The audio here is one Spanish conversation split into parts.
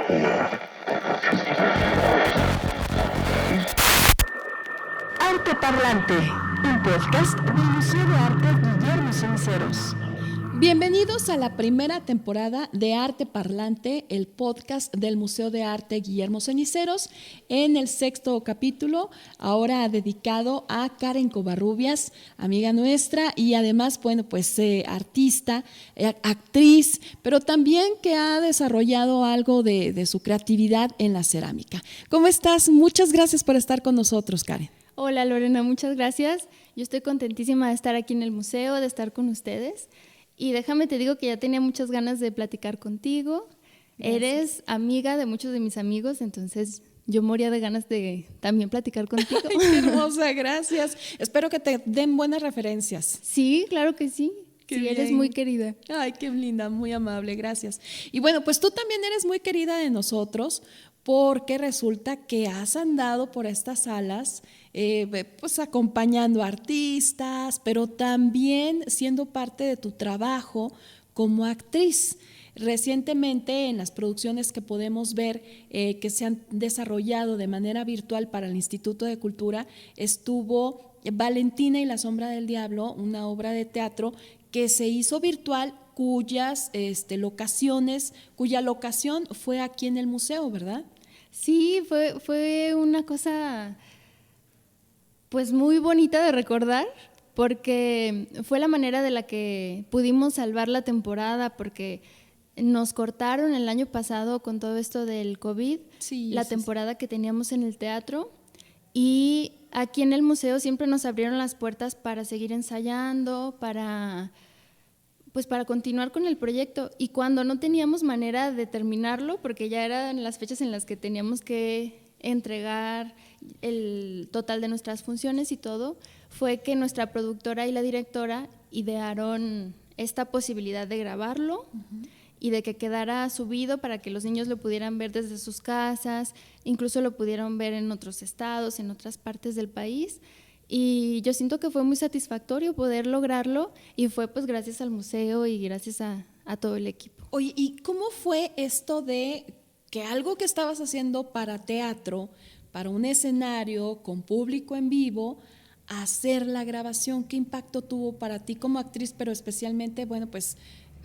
Arte Parlante, un podcast del Museo de Arte Guillermo Ceniceros. Bienvenidos a la primera temporada de Arte Parlante, el podcast del Museo de Arte Guillermo Ceniceros, en el 6º capítulo, ahora dedicado a Karen Covarrubias, amiga nuestra y además, artista, actriz, pero también que ha desarrollado algo de su creatividad en la cerámica. ¿Cómo estás? Muchas gracias por estar con nosotros, Karen. Hola Lorena, muchas gracias. Yo estoy contentísima de estar aquí en el museo, de estar con ustedes. Y déjame te digo que ya tenía muchas ganas de platicar contigo. Gracias. Eres amiga de muchos de mis amigos, entonces yo moría de ganas de también platicar contigo. Ay, qué hermosa, gracias. Espero que te den buenas referencias. Sí, claro que sí. Sí, eres muy querida. Ay, qué linda, muy amable, gracias. Y bueno, pues tú también eres muy querida de nosotros porque resulta que has andado por estas salas pues acompañando a artistas, pero también siendo parte de tu trabajo como actriz. Recientemente, en las producciones que podemos ver que se han desarrollado de manera virtual para el Instituto de Cultura, estuvo Valentina y la sombra del diablo, una obra de teatro que se hizo virtual, cuya locación fue aquí en el museo, ¿verdad? Sí, fue una cosa pues muy bonita de recordar, porque fue la manera de la que pudimos salvar la temporada, porque nos cortaron el año pasado con todo esto del COVID, temporada que teníamos en el teatro, y aquí en el museo siempre nos abrieron las puertas para seguir ensayando, para continuar con el proyecto. Y cuando no teníamos manera de terminarlo, porque ya eran las fechas en las que teníamos que entregar el total de nuestras funciones y todo, fue que nuestra productora y la directora idearon esta posibilidad de grabarlo y de que quedara subido para que los niños lo pudieran ver desde sus casas, incluso lo pudieron ver en otros estados, en otras partes del país. Y yo siento que fue muy satisfactorio poder lograrlo, y fue pues gracias al museo y gracias a todo el equipo. Oye, ¿y cómo fue esto de que algo que estabas haciendo para teatro, para un escenario con público en vivo, hacer la grabación? ¿Qué impacto tuvo para ti como actriz, pero especialmente,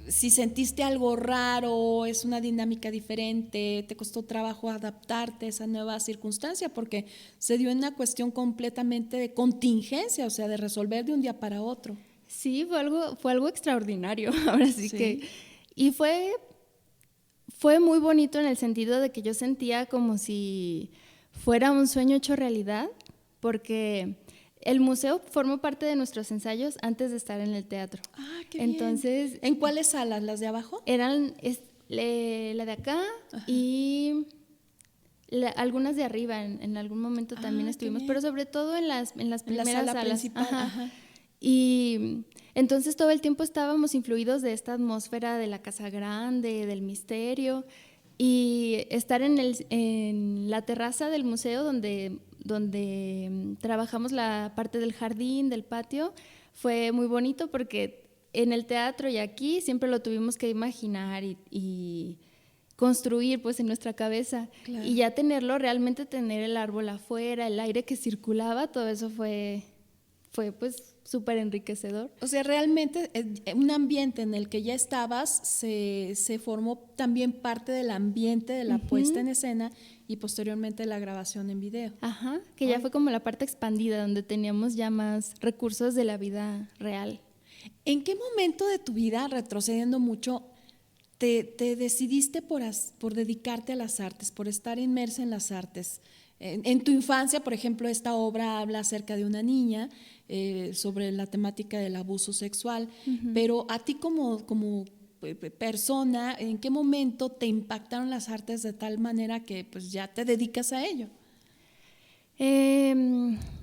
si sentiste algo raro, es una dinámica diferente, te costó trabajo adaptarte a esa nueva circunstancia, porque se dio en una cuestión completamente de contingencia, o sea, de resolver de un día para otro? Sí, fue algo extraordinario, ahora sí que. Y fue muy bonito en el sentido de que yo sentía como si fuera un sueño hecho realidad, porque el museo formó parte de nuestros ensayos antes de estar en el teatro. Ah, qué Entonces, bien. ¿En cuáles salas? ¿Las de abajo? Eran la de acá. Ajá. Y algunas de arriba, en algún momento también estuvimos, pero sobre todo en las primeras la sala salas. Principal. Ajá. Y entonces todo el tiempo estábamos influidos de esta atmósfera de la casa grande, del misterio, y estar en la terraza del museo donde trabajamos la parte del jardín, del patio, fue muy bonito, porque en el teatro y aquí siempre lo tuvimos que imaginar y construir pues en nuestra cabeza. Claro. Y ya realmente tener el árbol afuera, el aire que circulaba, todo eso fue pues súper enriquecedor. O sea, realmente un ambiente en el que ya estabas se formó también parte del ambiente de la puesta en escena y posteriormente la grabación en video. Ajá, que ya fue como la parte expandida, donde teníamos ya más recursos de la vida real. ¿En qué momento de tu vida, retrocediendo mucho, te decidiste por dedicarte a las artes, por estar inmersa en las artes? En tu infancia, por ejemplo, esta obra habla acerca de una niña sobre la temática del abuso sexual, pero a ti como persona, ¿en qué momento te impactaron las artes de tal manera que pues ya te dedicas a ello?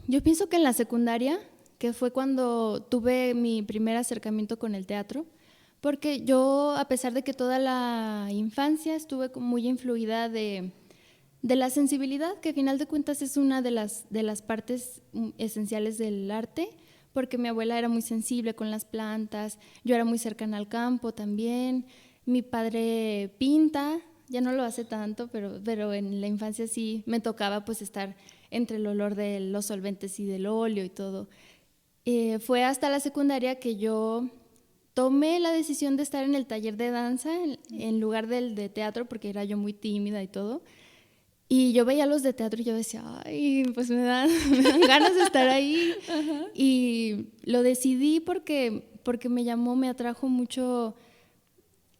Yo pienso que en la secundaria, que fue cuando tuve mi primer acercamiento con el teatro, porque yo, a pesar de que toda la infancia estuve muy influida de la sensibilidad, que al final de cuentas es una de las partes esenciales del arte, porque mi abuela era muy sensible con las plantas, yo era muy cercana al campo también, mi padre pinta, ya no lo hace tanto, pero en la infancia sí me tocaba pues estar entre el olor de los solventes y del óleo y todo. Fue hasta la secundaria que yo tomé la decisión de estar en el taller de danza en lugar del de teatro, porque era yo muy tímida y todo. Y yo veía los de teatro y yo decía, ay, pues me dan ganas de estar ahí. Ajá. Y lo decidí porque me atrajo mucho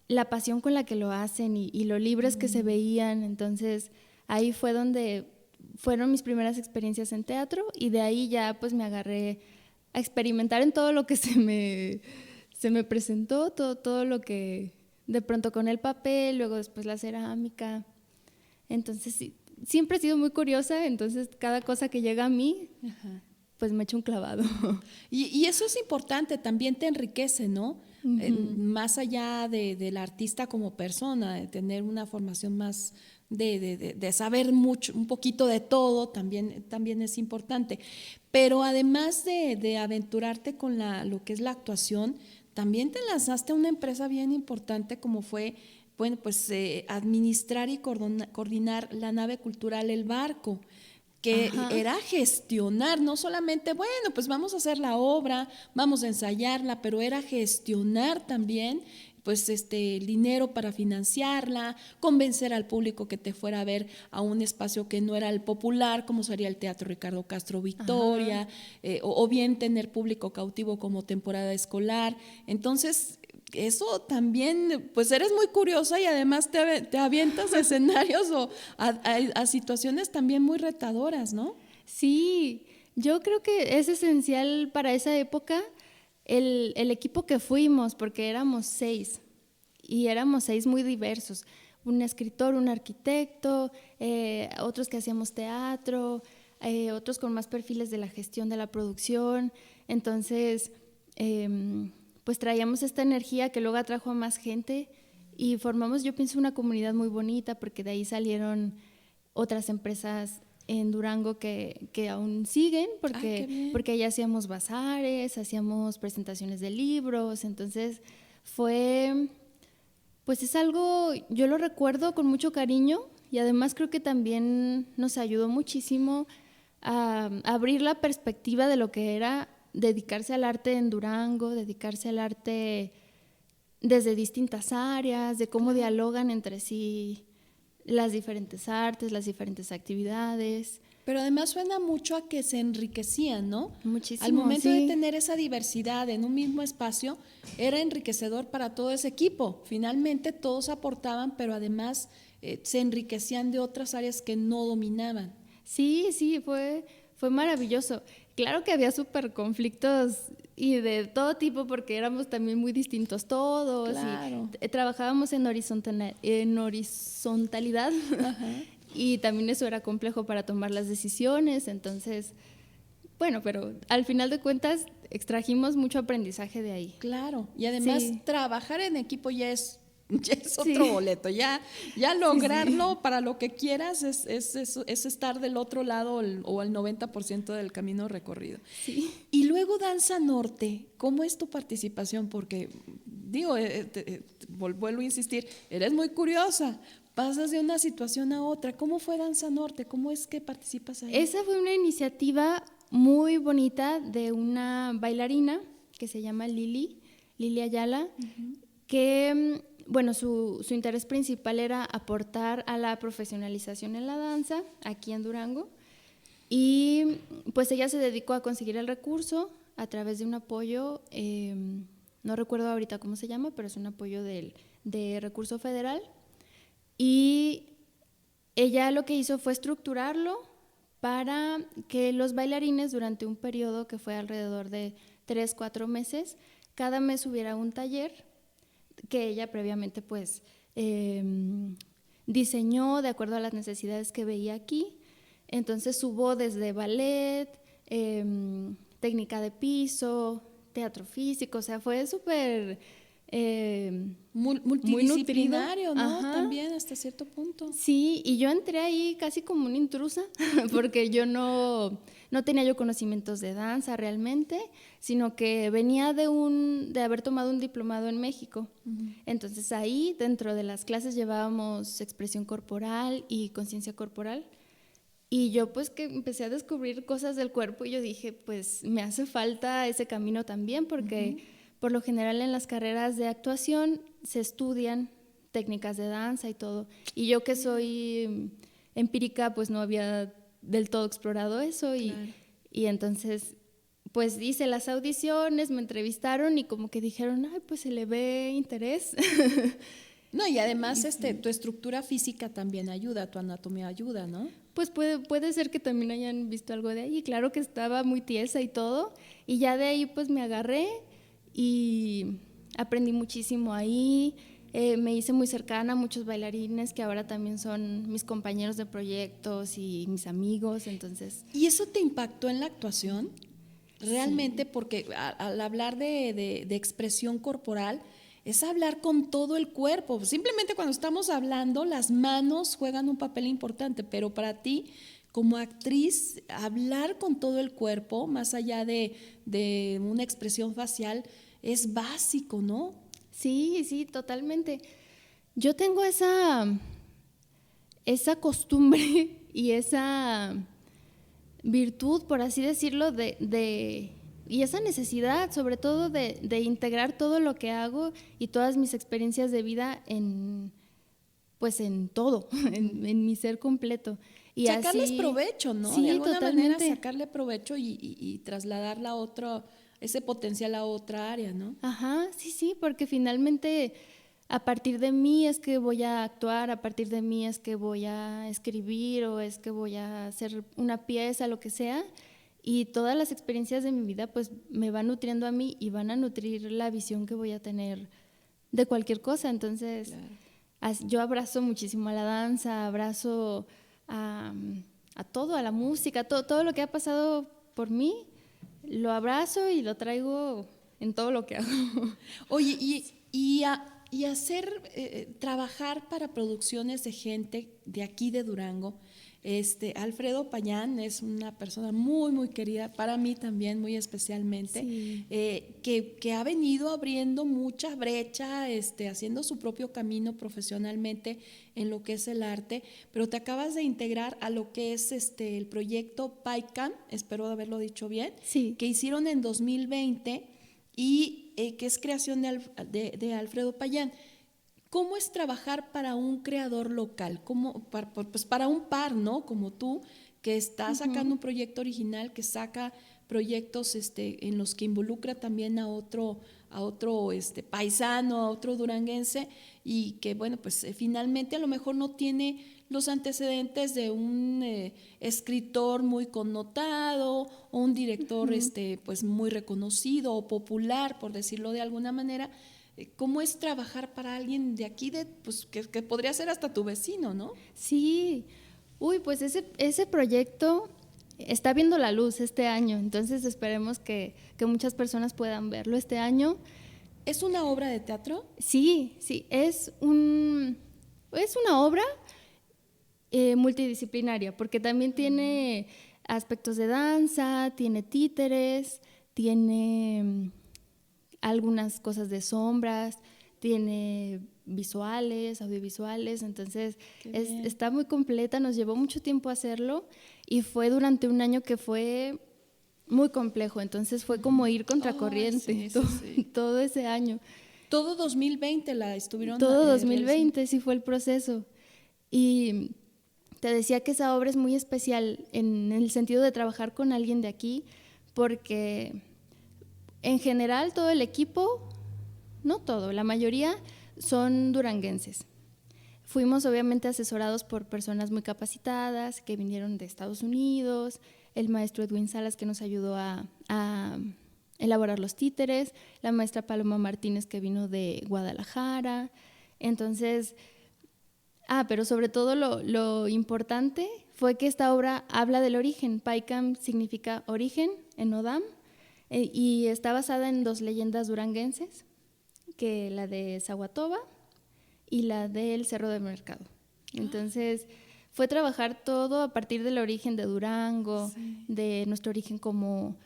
la pasión con la que lo hacen y lo libres que se veían. Entonces ahí fue donde fueron mis primeras experiencias en teatro, y de ahí ya pues me agarré a experimentar en todo lo que se me presentó, todo lo que de pronto con el papel, luego después la cerámica. Entonces sí, siempre he sido muy curiosa, entonces cada cosa que llega a mí, ajá, pues me echo un clavado. Y eso es importante, también te enriquece, ¿no? Más allá del artista como persona, de tener una formación más de saber mucho, un poquito de todo, también es importante. Pero además de aventurarte con lo que es la actuación, también te lanzaste a una empresa bien importante como fue, bueno, pues administrar y coordinar la nave cultural El Barco, que ajá, era gestionar, no solamente, bueno, pues vamos a hacer la obra, vamos a ensayarla, pero era gestionar también, pues el dinero para financiarla, convencer al público que te fuera a ver a un espacio que no era el popular, como sería el Teatro Ricardo Castro Victoria, o bien tener público cautivo como temporada escolar. Entonces, eso también, pues eres muy curiosa y además te avientas a escenarios o a situaciones también muy retadoras, ¿no? Sí, yo creo que es esencial para esa época el equipo que fuimos, porque éramos 6 y éramos 6 muy diversos. Un escritor, un arquitecto, otros que hacíamos teatro, otros con más perfiles de la gestión de la producción. Entonces, pues traíamos esta energía que luego atrajo a más gente y formamos, yo pienso, una comunidad muy bonita, porque de ahí salieron otras empresas en Durango que aún siguen, porque allá hacíamos bazares, hacíamos presentaciones de libros. Entonces pues es algo, yo lo recuerdo con mucho cariño, y además creo que también nos ayudó muchísimo a abrir la perspectiva de lo que era dedicarse al arte en Durango, dedicarse al arte desde distintas áreas, de cómo dialogan entre sí las diferentes artes, las diferentes actividades. Pero además suena mucho a que se enriquecían, ¿no? Muchísimo. Al momento de tener esa diversidad en un mismo espacio, era enriquecedor para todo ese equipo. Finalmente todos aportaban, pero además se enriquecían de otras áreas que no dominaban. Sí, fue maravilloso. Claro que había súper conflictos y de todo tipo, porque éramos también muy distintos todos. Claro. Y trabajábamos en horizontalidad. Ajá. Y también eso era complejo para tomar las decisiones. Entonces, bueno, pero al final de cuentas extrajimos mucho aprendizaje de ahí. Claro, y además trabajar en equipo ya es otro boleto, ya lograrlo para lo que quieras es estar del otro lado o el 90% del camino recorrido. Sí. Y luego Danza Norte, ¿cómo es tu participación? Porque, digo, vuelvo a insistir, eres muy curiosa, pasas de una situación a otra. ¿Cómo fue Danza Norte? ¿Cómo es que participas ahí? Esa fue una iniciativa muy bonita de una bailarina que se llama Lili Ayala, que... Bueno, su interés principal era aportar a la profesionalización en la danza aquí en Durango, y pues ella se dedicó a conseguir el recurso a través de un apoyo, no recuerdo ahorita cómo se llama, pero es un apoyo de recurso federal, y ella lo que hizo fue estructurarlo para que los bailarines durante un periodo que fue alrededor de 3-4 meses, cada mes hubiera un taller que ella previamente pues diseñó de acuerdo a las necesidades que veía aquí. Entonces hubo desde ballet, técnica de piso, teatro físico, o sea, fue súper multidisciplinario, ¿no? Ajá. También hasta cierto punto. Sí, y yo entré ahí casi como una intrusa, porque yo no tenía yo conocimientos de danza realmente, sino que venía de haber tomado un diplomado en México. Entonces ahí, dentro de las clases, llevábamos expresión corporal y conciencia corporal. Y yo pues que empecé a descubrir cosas del cuerpo y yo dije, pues me hace falta ese camino también, porque por lo general en las carreras de actuación se estudian técnicas de danza y todo. Y yo que soy empírica, pues no había del todo explorado eso. Y entonces, pues hice las audiciones, me entrevistaron y como que dijeron, ay, pues se le ve interés. No, y además tu estructura física también ayuda, tu anatomía ayuda, ¿no? Pues puede ser que también hayan visto algo de ahí. Claro que estaba muy tiesa y todo. Y ya de ahí pues me agarré y aprendí muchísimo ahí. Me hice muy cercana a muchos bailarines que ahora también son mis compañeros de proyectos y mis amigos, entonces... ¿Y eso te impactó en la actuación? Realmente, porque al hablar de expresión corporal, es hablar con todo el cuerpo. Simplemente cuando estamos hablando, las manos juegan un papel importante, pero para ti, como actriz, hablar con todo el cuerpo, más allá de una expresión facial, es básico, ¿no? Sí, totalmente. Yo tengo esa costumbre y esa virtud, por así decirlo, y esa necesidad, sobre todo, de integrar todo lo que hago y todas mis experiencias de vida en todo, en mi ser completo. Y sacarles así, provecho, ¿no? Sí, de alguna totalmente. manera sacarle provecho y trasladarla a ese potencial a otra área, ¿no? Ajá, sí, porque finalmente a partir de mí es que voy a actuar, a partir de mí es que voy a escribir o es que voy a hacer una pieza, lo que sea. Y todas las experiencias de mi vida pues me van nutriendo a mí y van a nutrir la visión que voy a tener de cualquier cosa. Entonces, claro, yo abrazo muchísimo a la danza, abrazo a todo, a la música, todo lo que ha pasado por mí, lo abrazo y lo traigo en todo lo que hago. Oye, y hacer, trabajar para producciones de gente de aquí de Durango. Alfredo Payán es una persona muy, muy querida, para mí también, muy especialmente, Sí. que ha venido abriendo mucha brecha, haciendo su propio camino profesionalmente en lo que es el arte, pero te acabas de integrar a lo que es el proyecto PAICAM, espero haberlo dicho bien, Sí. que hicieron en 2020 y que es creación de Alfredo Payán. ¿Cómo es trabajar para un creador local? Pues para un par, ¿no? Como tú, que está sacando un proyecto original, que saca proyectos en los que involucra también a otro paisano, a otro duranguense, y que, bueno, pues finalmente a lo mejor no tiene los antecedentes de un escritor muy connotado o un director pues muy reconocido o popular, por decirlo de alguna manera. ¿Cómo es trabajar para alguien de aquí, pues, que podría ser hasta tu vecino, ¿no? Sí. Uy, pues ese proyecto está viendo la luz este año, entonces esperemos que muchas personas puedan verlo este año. ¿Es una obra de teatro? Sí, es una obra multidisciplinaria, porque también tiene aspectos de danza, tiene títeres, tiene algunas cosas de sombras, tiene visuales, audiovisuales, entonces está muy completa, nos llevó mucho tiempo hacerlo y fue durante un año que fue muy complejo, entonces fue como ir contracorriente todo ese año. Todo 2020 la estuvieron Todo 2020 realizando. Sí fue el proceso. Y te decía que esa obra es muy especial en el sentido de trabajar con alguien de aquí, porque en general todo el equipo, no todo, la mayoría son duranguenses. Fuimos obviamente asesorados por personas muy capacitadas que vinieron de Estados Unidos, el maestro Edwin Salas que nos ayudó a elaborar los títeres, la maestra Paloma Martínez que vino de Guadalajara. Entonces, pero sobre todo lo importante fue que esta obra habla del origen. Paicam significa origen en Odam y está basada en 2 leyendas duranguenses que la de Zahuatoba y la del Cerro del Mercado. Entonces, fue trabajar todo a partir del origen de Durango, de nuestro origen como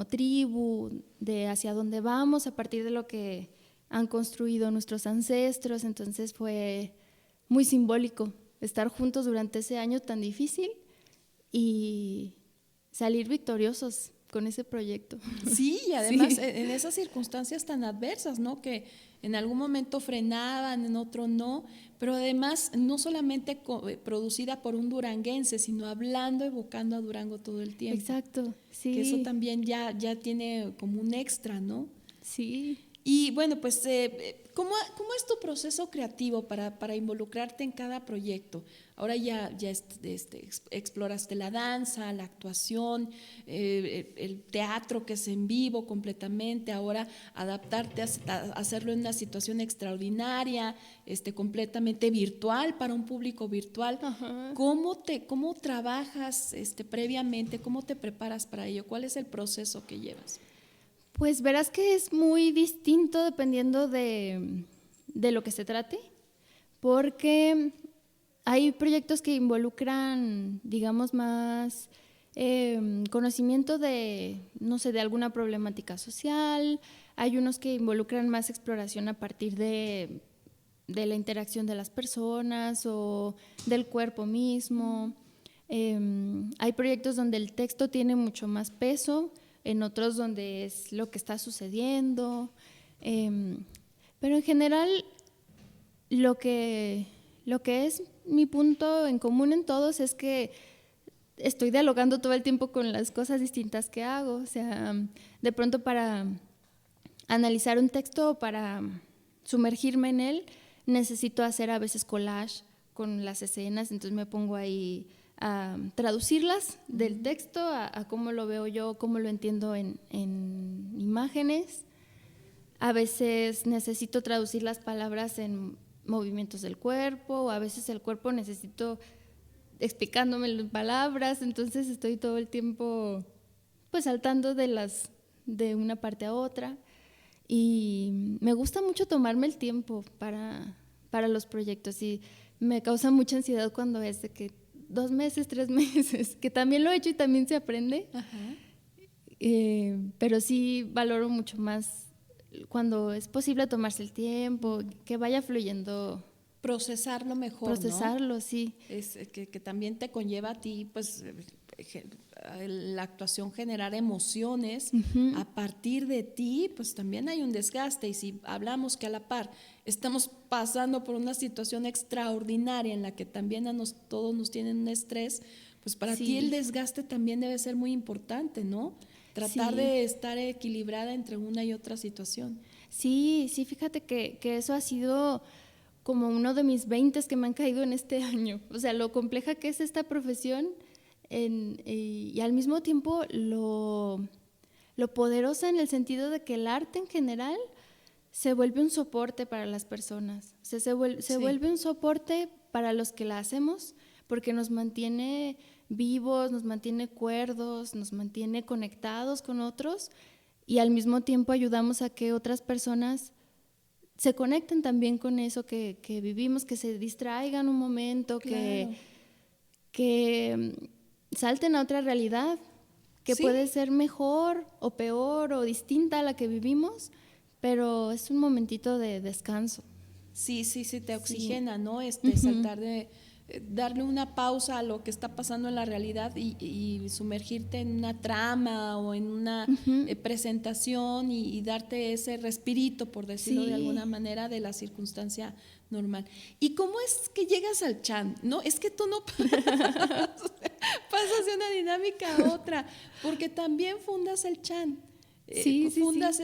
tribu, de hacia dónde vamos a partir de lo que han construido nuestros ancestros. Entonces fue muy simbólico estar juntos durante ese año tan difícil y salir victoriosos con ese proyecto. Sí, y además en esas circunstancias tan adversas, ¿no? Que en algún momento frenaban, en otro no, pero además no solamente producida por un duranguense, sino hablando, evocando a Durango todo el tiempo. Exacto, sí. Que eso también ya tiene como un extra, ¿no? Sí. Y bueno, pues, ¿cómo es tu proceso creativo para involucrarte en cada proyecto? Ahora ya exploraste la danza, la actuación, el teatro que es en vivo completamente, ahora adaptarte a hacerlo en una situación extraordinaria, completamente virtual, para un público virtual. Ajá. ¿Cómo trabajas previamente? ¿Cómo te preparas para ello? ¿Cuál es el proceso que llevas? Pues verás que es muy distinto dependiendo de lo que se trate, porque hay proyectos que involucran, digamos, más conocimiento de, no sé, de alguna problemática social. Hay unos que involucran más exploración a partir de la interacción de las personas o del cuerpo mismo. Hay proyectos donde el texto tiene mucho más peso, en otros donde es lo que está sucediendo, pero en general lo que es mi punto en común en todos es que estoy dialogando todo el tiempo con las cosas distintas que hago. O sea, de pronto para analizar un texto o para sumergirme en él necesito hacer a veces collage con las escenas, entonces me pongo ahí a traducirlas del texto a cómo lo veo yo, cómo lo entiendo en imágenes. A veces necesito traducir las palabras en movimientos del cuerpo, o a veces el cuerpo necesito explicándome las palabras, entonces estoy todo el tiempo pues saltando de una parte a otra, y me gusta mucho tomarme el tiempo para los proyectos, y me causa mucha ansiedad cuando es de que 2 meses, 3 meses, que también lo he hecho y también se aprende. Ajá. Pero sí valoro mucho más cuando es posible tomarse el tiempo, que vaya fluyendo. Procesarlo mejor, Procesarlo, ¿no? Sí. Es que también te conlleva a ti, pues, la actuación, generar emociones. Uh-huh. A partir de ti, pues también hay un desgaste, y si hablamos que a la par estamos pasando por una situación extraordinaria en la que también todos nos tienen un estrés, pues para ti el desgaste también debe ser muy importante, ¿no? Tratar de estar equilibrada entre una y otra situación. Sí, fíjate que eso ha sido como uno de mis 20 que me han caído en este año. O sea, lo compleja que es esta profesión y al mismo tiempo lo poderosa, en el sentido de que el arte en general se vuelve un soporte para las personas. O sea, se vuelve un soporte para los que la hacemos, porque nos mantiene vivos, nos mantiene cuerdos, nos mantiene conectados con otros, y al mismo tiempo ayudamos a que otras personas se conecten también con eso que vivimos, que se distraigan un momento, claro, que salten a otra realidad, que puede ser mejor o peor o distinta a la que vivimos, pero es un momentito de descanso. Sí, te oxigena, ¿no? Saltar de darle una pausa a lo que está pasando en la realidad y sumergirte en una trama o en una presentación y darte ese respirito, por decirlo de alguna manera, de la circunstancia normal. ¿Y cómo es que llegas al chan? No, es que tú no pasas de una dinámica a otra, porque también fundas el chan. Fundas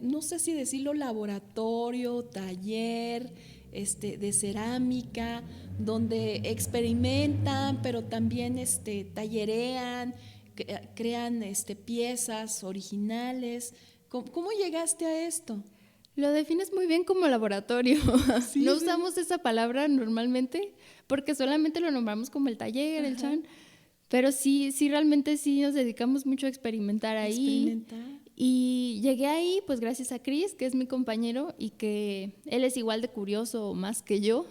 no sé si decirlo, laboratorio, taller, de cerámica, donde experimentan, pero también tallerean, crean piezas originales. ¿Cómo llegaste a esto? Lo defines muy bien como laboratorio. No usamos esa palabra normalmente porque solamente lo nombramos como el taller, el chan, pero sí, realmente sí nos dedicamos mucho a experimentar ahí. Y llegué ahí pues gracias a Chris, que es mi compañero y que él es igual de curioso o más que yo.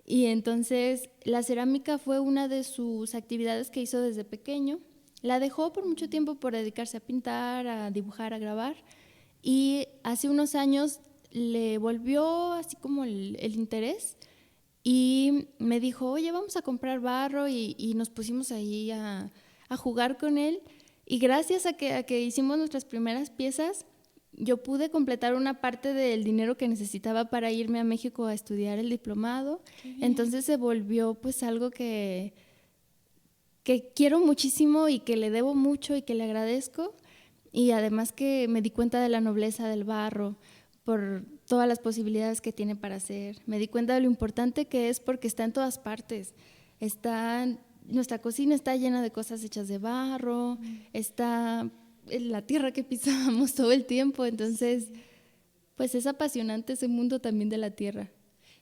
Y entonces la cerámica fue una de sus actividades que hizo desde pequeño. La dejó por mucho tiempo por dedicarse a pintar, a dibujar, a grabar. Y hace unos años le volvió así como el interés y me dijo, oye, vamos a comprar barro y nos pusimos ahí a jugar con él. Y gracias a que hicimos nuestras primeras piezas, yo pude completar una parte del dinero que necesitaba para irme a México a estudiar el diplomado. Entonces se volvió pues algo que quiero muchísimo y que le debo mucho y que le agradezco. Y además que me di cuenta de la nobleza del barro por todas las posibilidades que tiene para hacer. Me di cuenta de lo importante que es porque está en todas partes. Nuestra cocina está llena de cosas hechas de barro, está en la tierra que pisamos todo el tiempo. Entonces, pues es apasionante ese mundo también de la tierra.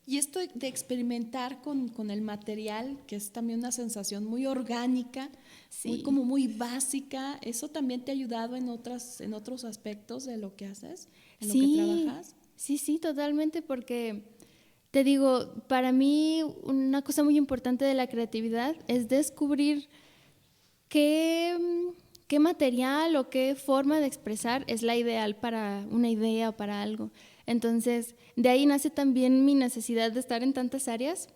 Y esto de experimentar con el material, que es también una sensación muy orgánica, Sí. muy básica, ¿eso también te ha ayudado en otros aspectos de lo que haces, en lo que trabajas? Sí, totalmente, porque te digo, para mí una cosa muy importante de la creatividad es descubrir qué material o qué forma de expresar es la ideal para una idea o para algo. Entonces, de ahí nace también mi necesidad de estar en tantas áreas,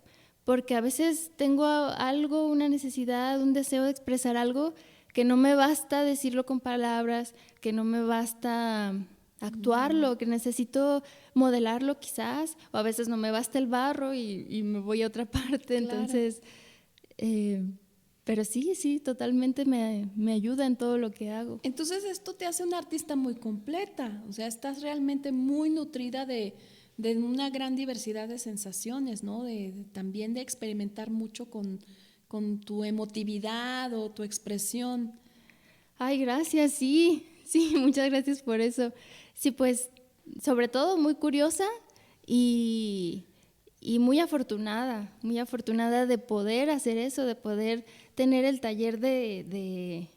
porque a veces tengo algo, una necesidad, un deseo de expresar algo que no me basta decirlo con palabras, que no me basta actuarlo, que necesito modelarlo quizás, o a veces no me basta el barro y me voy a otra parte. Claro. Entonces, pero sí, totalmente me ayuda en todo lo que hago. Entonces esto te hace una artista muy completa, o sea, estás realmente muy nutrida de una gran diversidad de sensaciones, ¿no? También de experimentar mucho con tu emotividad o tu expresión. Ay, gracias, sí, muchas gracias por eso. Sí, pues, sobre todo muy curiosa y muy afortunada de poder hacer eso, de poder tener el taller de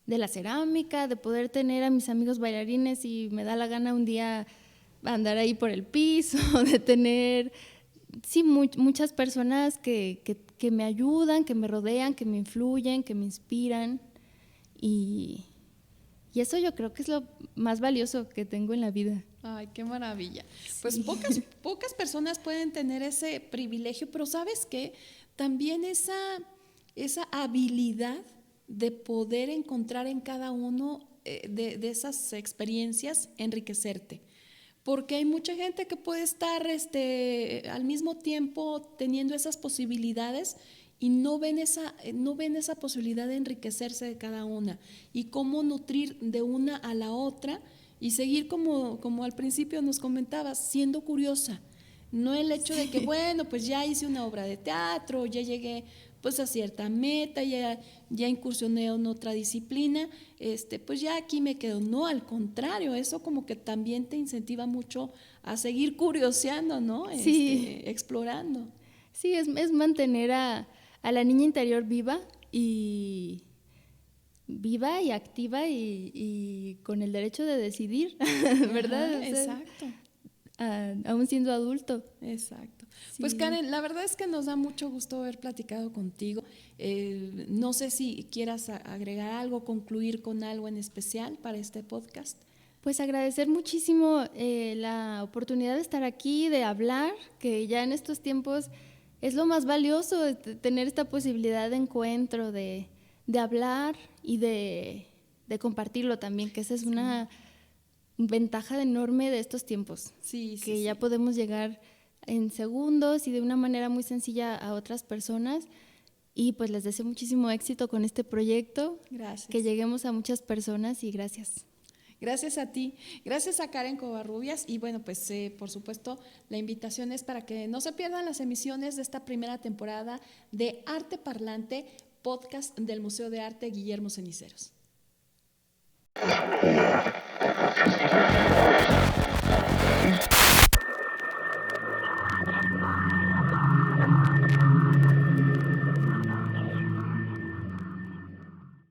la cerámica, de poder tener a mis amigos bailarines y me da la gana un día andar ahí por el piso, de tener, sí, muchas personas que me ayudan, que me rodean, que me influyen, que me inspiran. Y eso yo creo que es lo más valioso que tengo en la vida. Ay, qué maravilla. Sí. Pues pocas personas pueden tener ese privilegio, pero ¿sabes qué? También esa habilidad de poder encontrar en cada uno de esas experiencias enriquecerte. Porque hay mucha gente que puede estar al mismo tiempo teniendo esas posibilidades y no ven esa posibilidad de enriquecerse de cada una y cómo nutrir de una a la otra y seguir como al principio nos comentabas, siendo curiosa. No el hecho de que, bueno, pues ya hice una obra de teatro, ya llegué pues a cierta meta, ya incursioné en otra disciplina, pues ya aquí me quedo. No, al contrario, eso como que también te incentiva mucho a seguir curioseando, ¿no? Sí. Explorando. Sí, es mantener a la niña interior viva y activa y con el derecho de decidir, ¿verdad? Ajá, exacto. Aún siendo adulto. Exacto. Sí. Pues Karen, la verdad es que nos da mucho gusto haber platicado contigo. No sé si quieras agregar algo, concluir con algo en especial para este podcast. Pues agradecer muchísimo la oportunidad de estar aquí, de hablar, que ya en estos tiempos es lo más valioso, tener esta posibilidad de encuentro, de hablar y de compartirlo también, que esa es una ventaja enorme de estos tiempos. Sí, que ya podemos llegar en segundos y de una manera muy sencilla a otras personas. Y pues les deseo muchísimo éxito con este proyecto. Gracias. Que lleguemos a muchas personas y gracias. Gracias a ti, gracias a Karen Covarrubias y bueno, pues por supuesto la invitación es para que no se pierdan las emisiones de esta primera temporada de Arte Parlante, podcast del Museo de Arte Guillermo Ceniceros.